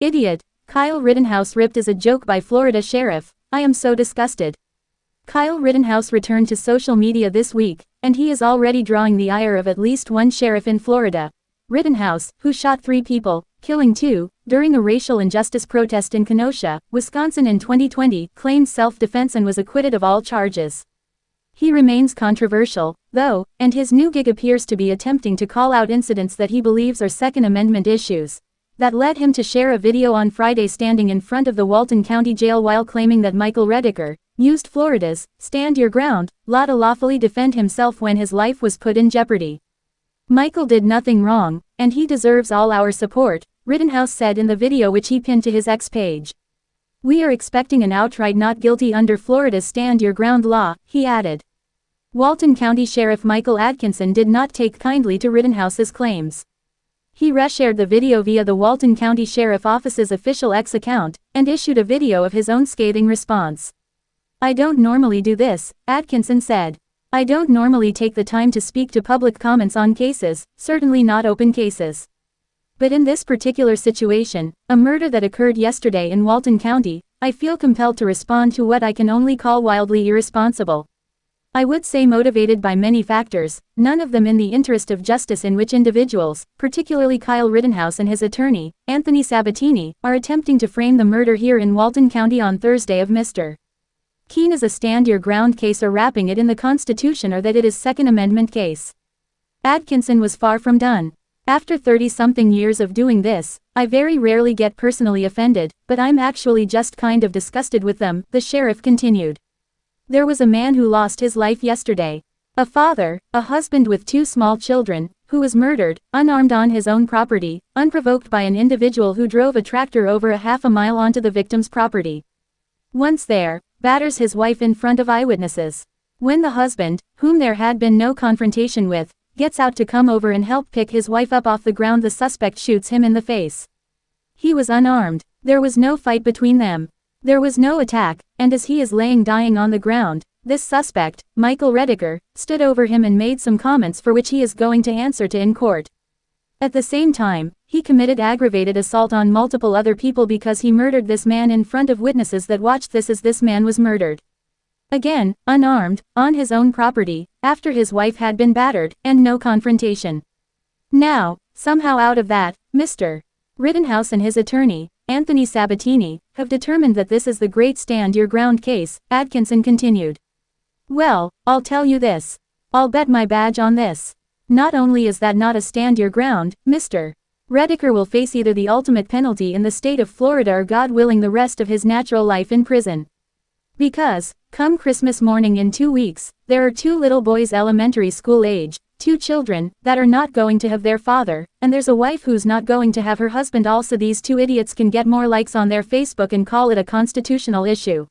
Idiot. Kyle Rittenhouse ripped as a joke by Florida sheriff. I am so disgusted. Kyle Rittenhouse returned to social media this week, and he is already drawing the ire of at least one sheriff in Florida. Rittenhouse, who shot 3 people, killing 2, during a racial injustice protest in Kenosha, Wisconsin in 2020, claimed self-defense and was acquitted of all charges. He remains controversial, though, and his new gig appears to be attempting to call out incidents that he believes are Second Amendment issues. That led him to share a video on Friday standing in front of the Walton County Jail while claiming that Michael Redeker used Florida's "stand your ground" law to lawfully defend himself when his life was put in jeopardy. Michael did nothing wrong, and he deserves all our support, Rittenhouse said in the video which he pinned to his X page. We are expecting an outright not guilty under Florida's stand your ground law, he added. Walton County Sheriff Michael Atkinson did not take kindly to Rittenhouse's claims. He reshared the video via the Walton County Sheriff Office's official X account, and issued a video of his own scathing response. I don't normally do this, Atkinson said. I don't normally take the time to speak to public comments on cases, certainly not open cases. But in this particular situation, a murder that occurred yesterday in Walton County, I feel compelled to respond to what I can only call wildly irresponsible. I would say motivated by many factors, none of them in the interest of justice, in which individuals, particularly Kyle Rittenhouse and his attorney, Anthony Sabatini, are attempting to frame the murder here in Walton County on Thursday of Mr. Keene as a stand your ground case or wrapping it in the Constitution, or that it is Second Amendment case. Atkinson was far from done. After 30-something years of doing this, I very rarely get personally offended, but I'm actually just kind of disgusted with them, the sheriff continued. There was a man who lost his life yesterday. A father, a husband with 2 small children, who was murdered, unarmed on his own property, unprovoked by an individual who drove a tractor over a half a mile onto the victim's property. Once there, batters his wife in front of eyewitnesses. When the husband, whom there had been no confrontation with, gets out to come over and help pick his wife up off the ground, the suspect shoots him in the face. He was unarmed. There was no fight between them. There was no attack, and as he is laying dying on the ground, this suspect, Michael Redeker, stood over him and made some comments for which he is going to answer to in court. At the same time, he committed aggravated assault on multiple other people because he murdered this man in front of witnesses that watched this as this man was murdered. Again, unarmed, on his own property, after his wife had been battered, and no confrontation. Now, somehow out of that, Mr. Rittenhouse and his attorney, Anthony Sabatini, have determined that this is the great stand your ground case, Atkinson continued. Well, I'll tell you this. I'll bet my badge on this. Not only is that not a stand your ground, Mr. Redeker will face either the ultimate penalty in the state of Florida or, God willing, the rest of his natural life in prison. Because, come Christmas morning in 2 weeks, there are 2 little boys elementary school age, 2 children, that are not going to have their father, and there's a wife who's not going to have her husband also. These 2 idiots can get more likes on their Facebook and call it a constitutional issue.